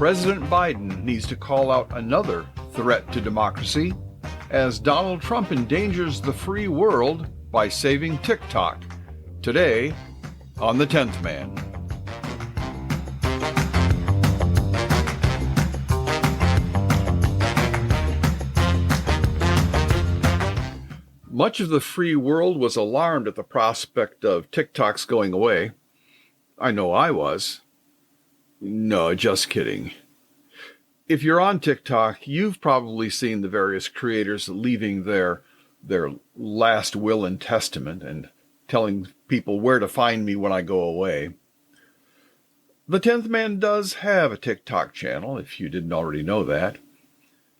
President Biden needs to call out another threat to democracy as Donald Trump endangers the free world by saving TikTok. Today on The 10th Man. Much of the free world was alarmed at the prospect of TikTok's going away. I know I was. No, just kidding. If you're on TikTok, you've probably seen the various creators leaving their last will and testament and telling people where to find me when I go away. The 10th Man does have a TikTok channel, if you didn't already know that.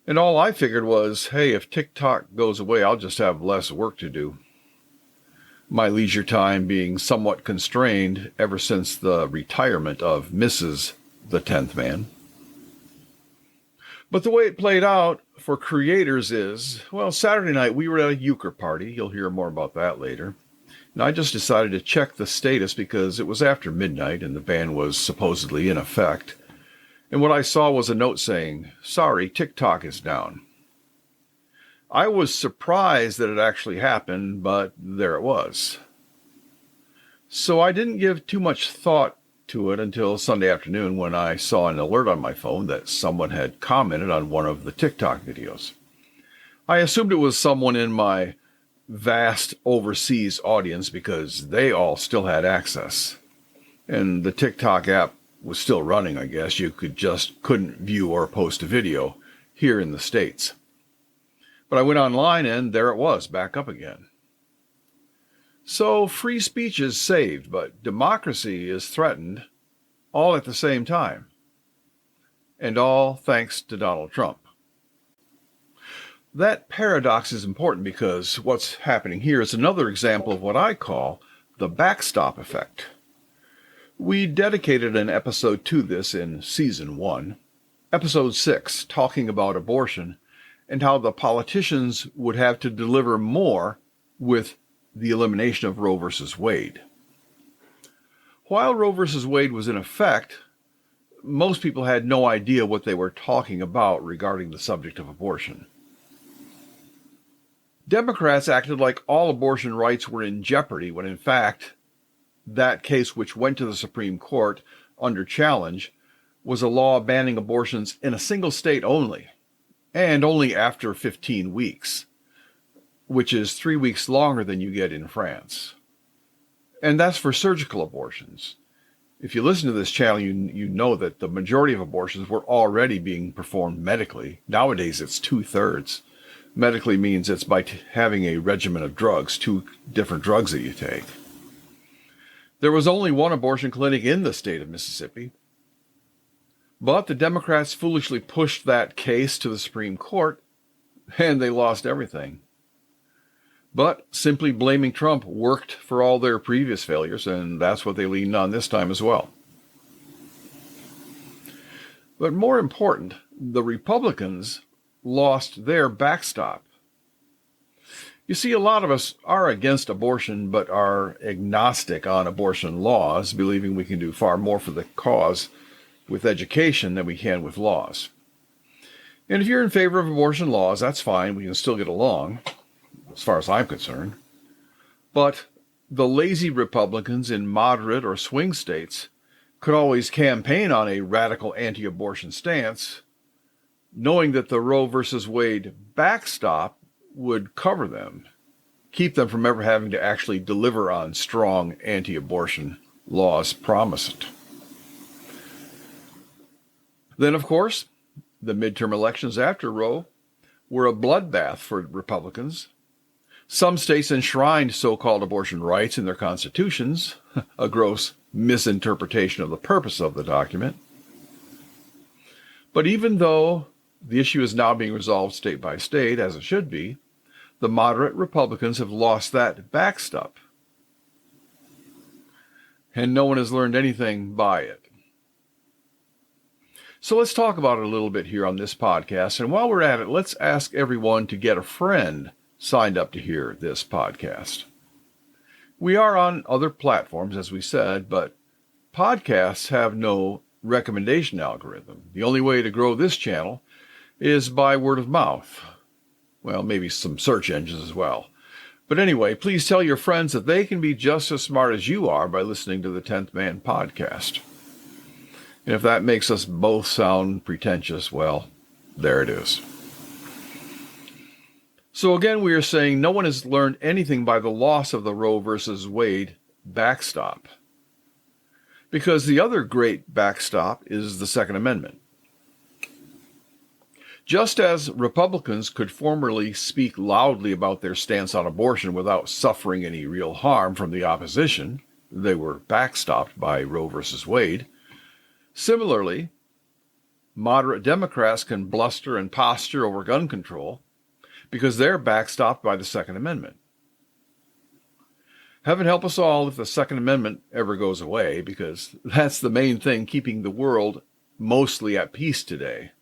And all I figured was, hey, if TikTok goes away, I'll just have less work to do. My leisure time being somewhat constrained ever since the retirement of Mrs. The 10th Man. But the way it played out for creators is, well, Saturday night we were at a euchre party. You'll hear more about that later. And I just decided to check the status because it was after midnight and the ban was supposedly in effect. And what I saw was a note saying, sorry, TikTok is down. I was surprised that it actually happened, but there it was. So I didn't give too much thought to it until Sunday afternoon when I saw an alert on my phone that someone had commented on one of the TikTok videos. I assumed it was someone in my vast overseas audience because they all still had access. And the TikTok app was still running, I guess. You couldn't view or post a video here in the States. But I went online and there it was, back up again. So free speech is saved, but democracy is threatened, all at the same time. And all thanks to Donald Trump. That paradox is important because what's happening here is another example of what I call the backstop effect. We dedicated an episode to this in Season 1, Episode 6, talking about abortion, and how the politicians would have to deliver more with the elimination of Roe v. Wade. While Roe v. Wade was in effect, most people had no idea what they were talking about regarding the subject of abortion. Democrats acted like all abortion rights were in jeopardy when in fact that case, which went to the Supreme Court under challenge, was a law banning abortions in a single state only, and only after 15 weeks, which is 3 weeks longer than you get in France. And that's for surgical abortions. If you listen to this channel, you know that the majority of abortions were already being performed medically. Nowadays, it's 2/3. Medically means it's by having a regimen of drugs, 2 different drugs that you take. There was only one abortion clinic in the state of Mississippi. But the Democrats foolishly pushed that case to the Supreme Court, and they lost everything. But simply blaming Trump worked for all their previous failures, and that's what they leaned on this time as well. But more important, the Republicans lost their backstop. You see, a lot of us are against abortion, but are agnostic on abortion laws, believing we can do far more for the cause with education than we can with laws. And if you're in favor of abortion laws, that's fine. We can still get along, as far as I'm concerned. But the lazy Republicans in moderate or swing states could always campaign on a radical anti-abortion stance, knowing that the Roe versus Wade backstop would cover them, keep them from ever having to actually deliver on strong anti-abortion laws promised. Then, of course, the midterm elections after Roe were a bloodbath for Republicans. Some states enshrined so-called abortion rights in their constitutions, a gross misinterpretation of the purpose of the document. But even though the issue is now being resolved state by state, as it should be, the moderate Republicans have lost that backstop. And no one has learned anything by it. So let's talk about it a little bit here on this podcast. And while we're at it, let's ask everyone to get a friend signed up to hear this podcast. We are on other platforms, as we said, but podcasts have no recommendation algorithm. The only way to grow this channel is by word of mouth. Well, maybe some search engines as well. But anyway, please tell your friends that they can be just as smart as you are by listening to the 10th Man podcast. And if that makes us both sound pretentious, well, there it is. So again, we are saying no one has learned anything by the loss of the Roe versus Wade backstop. Because the other great backstop is the Second Amendment. Just as Republicans could formerly speak loudly about their stance on abortion without suffering any real harm from the opposition, they were backstopped by Roe versus Wade. Similarly, moderate Democrats can bluster and posture over gun control because they're backstopped by the Second Amendment. Heaven help us all if the Second Amendment ever goes away, because that's the main thing keeping the world mostly at peace today.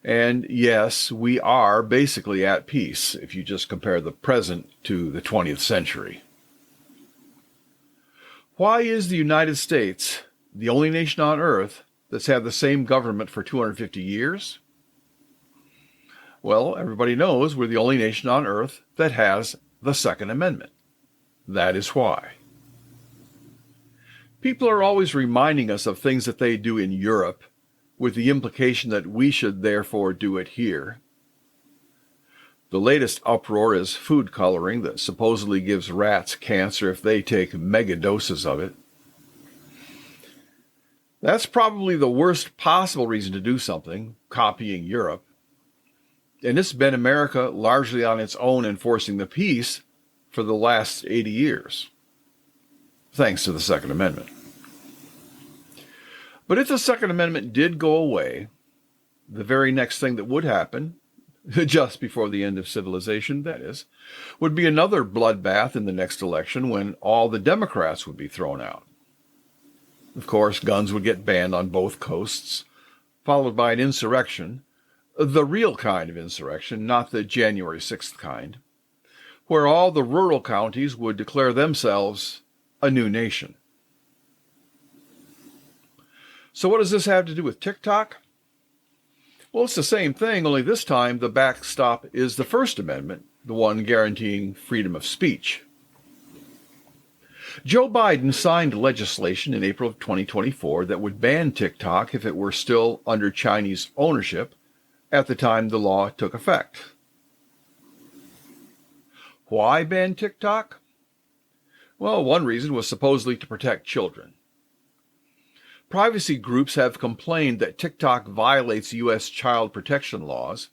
And yes, we are basically at peace if you just compare the present to the 20th century. Why is the United States the only nation on earth that's had the same government for 250 years? Well, everybody knows we're the only nation on earth that has the Second Amendment. That is why. People are always reminding us of things that they do in Europe, with the implication that we should therefore do it here. The latest uproar is food coloring that supposedly gives rats cancer if they take mega doses of it. That's probably the worst possible reason to do something, copying Europe. And it's been America largely on its own enforcing the peace for the last 80 years, thanks to the Second Amendment. But if the Second Amendment did go away, the very next thing that would happen, just before the end of civilization, that is, would be another bloodbath in the next election when all the Democrats would be thrown out. Of course, guns would get banned on both coasts, followed by an insurrection, the real kind of insurrection, not the January 6th kind, where all the rural counties would declare themselves a new nation. So what does this have to do with TikTok? Well, it's the same thing, only this time the backstop is the First Amendment, the one guaranteeing freedom of speech. Joe Biden signed legislation in April of 2024 that would ban TikTok if it were still under Chinese ownership at the time the law took effect. Why ban TikTok? Well, one reason was supposedly to protect children. Privacy groups have complained that TikTok violates U.S. child protection laws,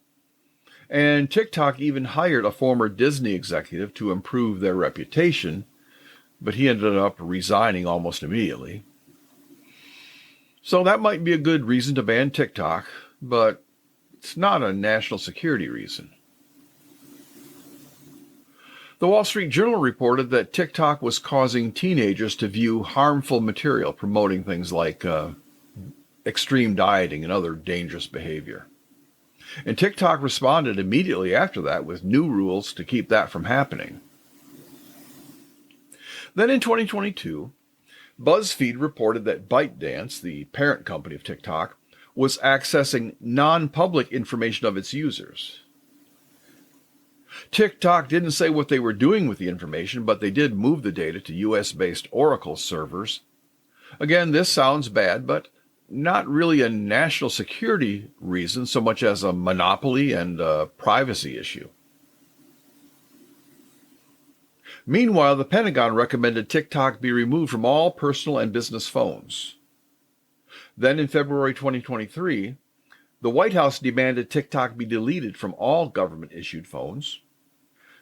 and TikTok even hired a former Disney executive to improve their reputation, but he ended up resigning almost immediately. So that might be a good reason to ban TikTok, but it's not a national security reason. The Wall Street Journal reported that TikTok was causing teenagers to view harmful material promoting things like extreme dieting and other dangerous behavior. And TikTok responded immediately after that with new rules to keep that from happening. Then in 2022, BuzzFeed reported that ByteDance, the parent company of TikTok, was accessing non-public information of its users. TikTok didn't say what they were doing with the information, but they did move the data to US-based Oracle servers. Again, this sounds bad, but not really a national security reason so much as a monopoly and a privacy issue. Meanwhile, the Pentagon recommended TikTok be removed from all personal and business phones. Then in February 2023, the White House demanded TikTok be deleted from all government-issued phones.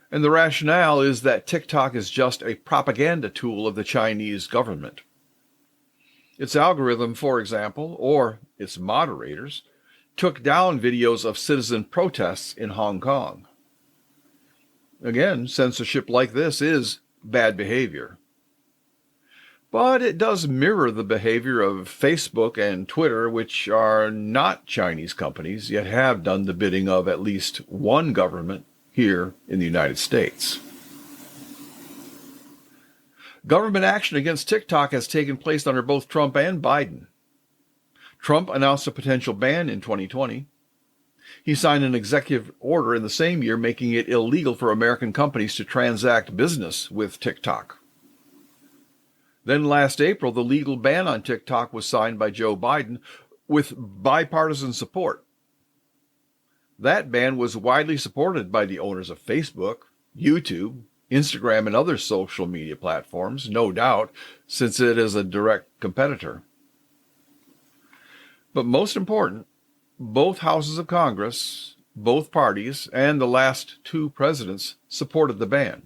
And the rationale is that TikTok is just a propaganda tool of the Chinese government. Its algorithm, for example, or its moderators, took down videos of citizen protests in Hong Kong. Again, censorship like this is bad behavior. But it does mirror the behavior of Facebook and Twitter, which are not Chinese companies, yet have done the bidding of at least one government here in the United States. Government action against TikTok has taken place under both Trump and Biden. Trump announced a potential ban in 2020. He signed an executive order in the same year making it illegal for American companies to transact business with TikTok. Then last April, the legal ban on TikTok was signed by Joe Biden with bipartisan support. That ban was widely supported by the owners of Facebook, YouTube, Instagram, and other social media platforms, no doubt, since it is a direct competitor. But most important, both houses of Congress, both parties, and the last two presidents supported the ban.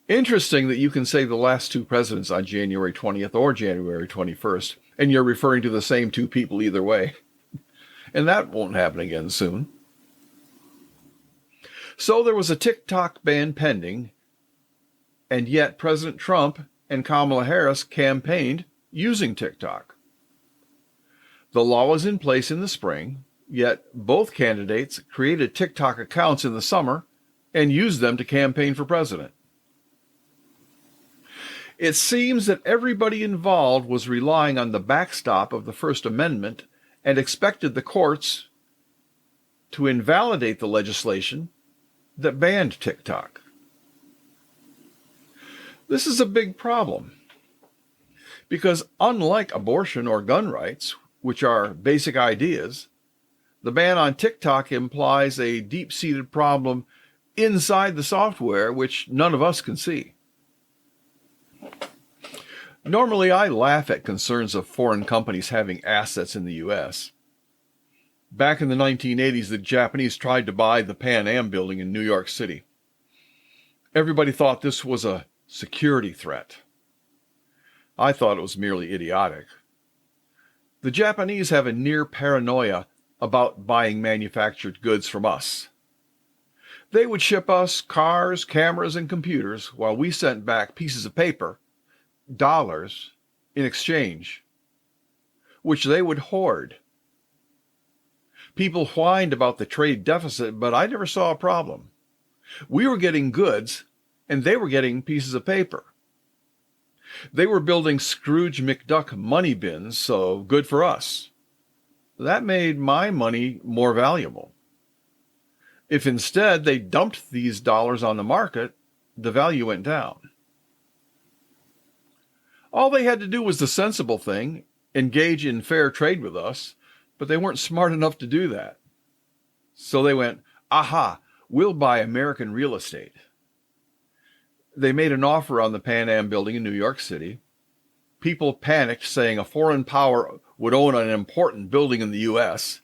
Interesting that you can say the last two presidents on January 20th or January 21st, and you're referring to the same two people either way. And that won't happen again soon. So there was a TikTok ban pending, and yet President Trump and Kamala Harris campaigned using TikTok. The law was in place in the spring, yet both candidates created TikTok accounts in the summer and used them to campaign for president. It seems that everybody involved was relying on the backstop of the First Amendment and expected the courts to invalidate the legislation that banned TikTok. This is a big problem because unlike abortion or gun rights, which are basic ideas, the ban on TikTok implies a deep-seated problem inside the software which none of us can see. Normally, I laugh at concerns of foreign companies having assets in the U.S. Back in the 1980s, the Japanese tried to buy the Pan Am building in New York City. Everybody thought this was a security threat. I thought it was merely idiotic. The Japanese have a near paranoia about buying manufactured goods from us. They would ship us cars, cameras, and computers while we sent back pieces of paper, dollars, in exchange, which they would hoard. People whined about the trade deficit, but I never saw a problem. We were getting goods, and they were getting pieces of paper. They were building Scrooge McDuck money bins, so good for us. That made my money more valuable. If instead they dumped these dollars on the market, the value went down. All they had to do was the sensible thing, engage in fair trade with us, but they weren't smart enough to do that. So they went, aha, we'll buy American real estate. They made an offer on the Pan Am building in New York City. People panicked, saying a foreign power would own an important building in the U.S.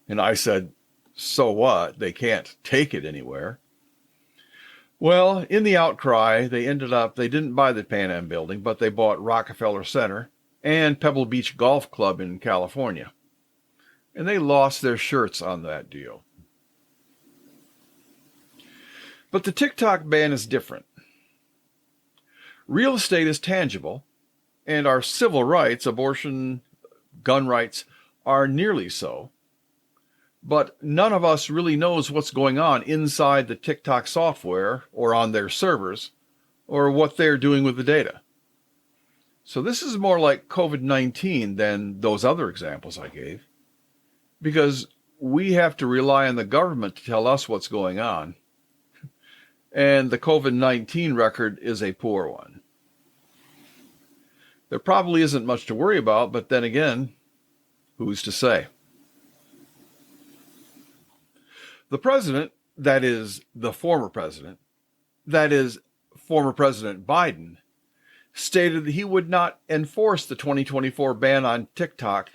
And I said, so what? They can't take it anywhere. Well, in the outcry, they didn't buy the Pan Am building, but they bought Rockefeller Center and Pebble Beach Golf Club in California. And they lost their shirts on that deal. But the TikTok ban is different. Real estate is tangible, and our civil rights, abortion, gun rights, are nearly so. But none of us really knows what's going on inside the TikTok software or on their servers or what they're doing with the data. So this is more like COVID-19 than those other examples I gave, because we have to rely on the government to tell us what's going on. And the COVID-19 record is a poor one. There probably isn't much to worry about, but then again, who's to say? The president, that is the former president, that is former President Biden, stated that he would not enforce the 2024 ban on TikTok,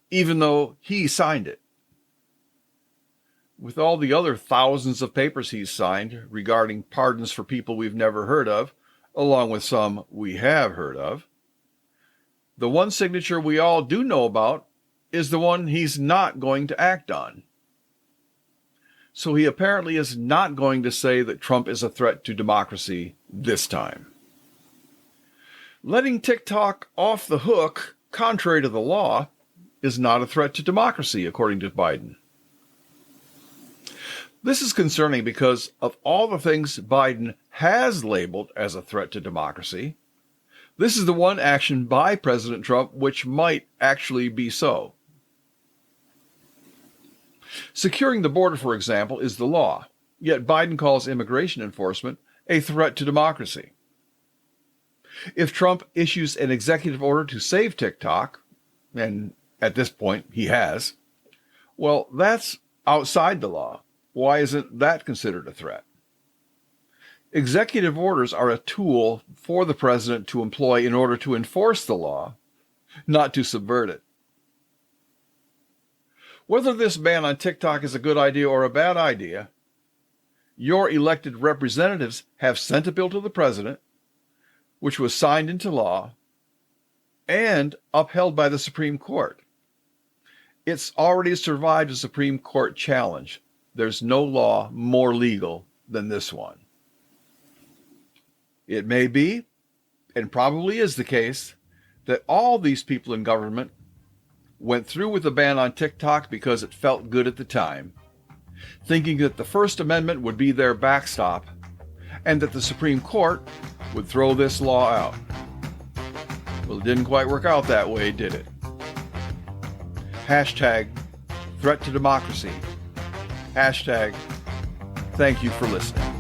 even though he signed it. With all the other thousands of papers he's signed regarding pardons for people we've never heard of, along with some we have heard of, the one signature we all do know about is the one he's not going to act on. So he apparently is not going to say that Trump is a threat to democracy this time. Letting TikTok off the hook, contrary to the law, is not a threat to democracy, according to Biden. This is concerning because of all the things Biden has labeled as a threat to democracy, This is the one action by President Trump which might actually be so. Securing the border, for example, is the law, yet Biden calls immigration enforcement a threat to democracy. If Trump issues an executive order to save TikTok, and at this point he has, well, that's outside the law. Why isn't that considered a threat? Executive orders are a tool for the president to employ in order to enforce the law, not to subvert it. Whether this ban on TikTok is a good idea or a bad idea, your elected representatives have sent a bill to the president, which was signed into law and upheld by the Supreme Court. It's already survived a Supreme Court challenge. There's no law more legal than this one. It may be, and probably is the case, that all these people in government went through with the ban on TikTok because it felt good at the time, thinking that the First Amendment would be their backstop and that the Supreme Court would throw this law out. Well, it didn't quite work out that way, did it? Hashtag threat to democracy. Hashtag thank you for listening.